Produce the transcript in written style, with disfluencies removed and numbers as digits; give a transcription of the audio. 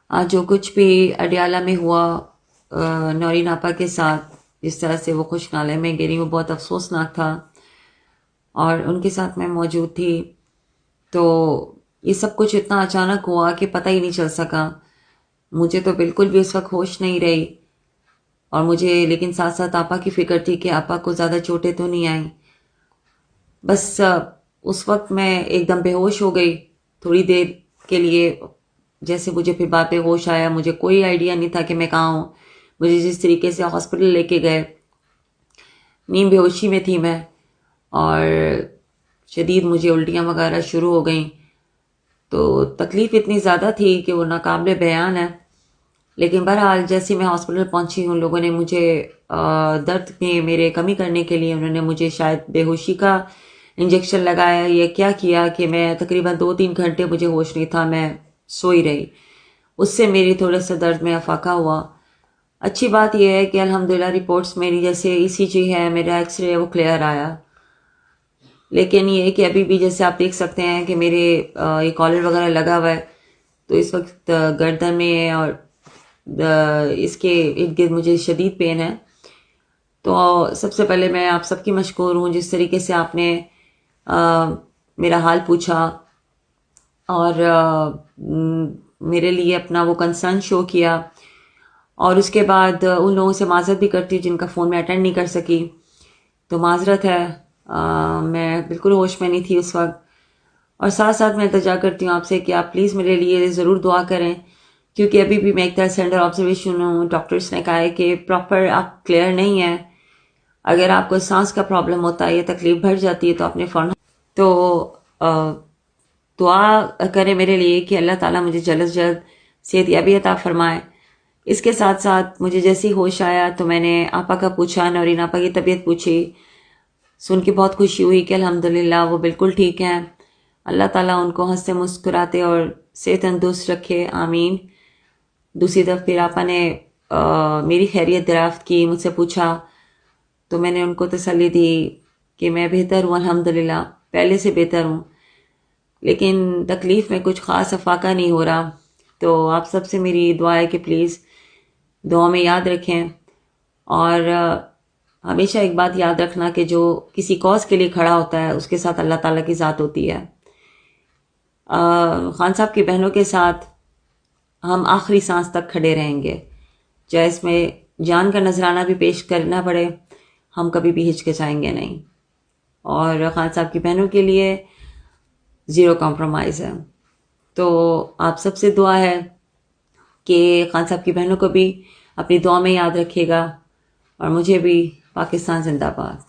آج جو کچھ بھی اڈیالہ میں ہوا نورین آپا کے ساتھ، جس طرح سے وہ خوش نالے میں گری، وہ بہت افسوسناک تھا، اور ان کے ساتھ میں موجود تھی. تو یہ سب کچھ اتنا اچانک ہوا کہ پتہ ہی نہیں چل سکا. مجھے تو بالکل بھی اس وقت ہوش نہیں رہی، اور مجھے لیکن ساتھ ساتھ آپا کی فکر تھی کہ آپا کو زیادہ چوٹیں تو نہیں آئیں. بس اس وقت میں ایک دم بے ہوش ہو گئی تھوڑی دیر کے لیے. جیسے مجھے پھر بعد میں ہوش آیا، مجھے کوئی آئیڈیا نہیں تھا کہ میں کہاں ہوں. مجھے جس طریقے سے ہاسپٹل لے کے گئے، نیم بے ہوشی میں تھی میں، اور شدید مجھے الٹیاں وغیرہ شروع ہو گئیں. تو تکلیف اتنی زیادہ تھی کہ وہ ناقابل بیان ہے. لیکن بہرحال جیسے میں ہاسپٹل پہنچی، ان لوگوں نے مجھے درد میں میرے کمی کرنے کے لیے انہوں نے مجھے شاید بے ہوشی کا انجیکشن لگایا یا کیا کیا کہ میں تقریباً 2-3 گھنٹے مجھے ہوش نہیں تھا، میں سوئی رہی. اس سے میری تھوڑا سا درد میں افاقہ ہوا. اچھی بات یہ ہے کہ الحمدللہ رپورٹس میری جیسے ECG ہے، میرا ایکس رے، وہ کلیئر آیا. لیکن یہ ہے کہ ابھی بھی جیسے آپ دیکھ سکتے ہیں کہ میرے یہ کالر وغیرہ لگا ہوا ہے، تو اس وقت گردن میں اور اس کے ارد گرد مجھے شدید پین ہے. تو سب سے پہلے میں آپ سب کی مشکور ہوں جس طریقے سے آپ نے میرا حال پوچھا اور میرے لیے اپنا وہ کنسرن شو کیا. اور اس کے بعد ان لوگوں سے معذرت بھی کرتی ہوں جن کا فون میں اٹینڈ نہیں کر سکی، تو معذرت ہے. میں بالکل ہوش میں نہیں تھی اس وقت. اور ساتھ ساتھ میں التجا کرتی ہوں آپ سے کہ آپ پلیز میرے لیے ضرور دعا کریں، کیونکہ ابھی بھی میں ایک طرح سے انڈر آبزرویشن ہوں. ڈاکٹرس نے کہا ہے کہ پراپر آپ کلیئر نہیں ہیں. اگر آپ کو سانس کا پرابلم ہوتا ہے یا تکلیف بڑھ جاتی ہے تو آپ نے فوراً تو دعا کریں میرے لیے کہ اللہ تعالیٰ مجھے جلد از جلد صحت یابی عطا فرمائے. اس کے ساتھ ساتھ مجھے جیسے ہی ہوش آیا تو میں نے آپا کا پوچھا، نورین آپا کی طبیعت پوچھی. سن کے بہت خوشی ہوئی کہ الحمدللہ وہ بالکل ٹھیک ہیں. اللہ تعالیٰ ان کو ہنستے مسکراتے اور صحت تندرست رکھے، آمین. دوسری طرف پھر آپا نے میری خیریت دریافت کی، مجھ سے پوچھا، تو میں نے ان کو تسلی دی کہ میں بہتر ہوں الحمدللہ، پہلے سے بہتر ہوں، لیکن تکلیف میں کچھ خاص افاقہ نہیں ہو رہا. تو آپ سب سے میری دعا ہے کہ پلیز دعا میں یاد رکھیں. اور ہمیشہ ایک بات یاد رکھنا کہ جو کسی کاز کے لیے کھڑا ہوتا ہے اس کے ساتھ اللہ تعالیٰ کی ذات ہوتی ہے. خان صاحب کی بہنوں کے ساتھ ہم آخری سانس تک کھڑے رہیں گے، چاہے اس میں جان کا نذرانہ بھی پیش کرنا پڑے، ہم کبھی بھی ہچکچائیں گے نہیں. اور خان صاحب کی بہنوں کے لیے زیرو کمپرومائز ہے. تو آپ سب سے دعا ہے کہ خان صاحب کی بہنوں کو بھی اپنی دعا میں یاد رکھیے گا، اور مجھے بھی. پاکستان زندہ باد.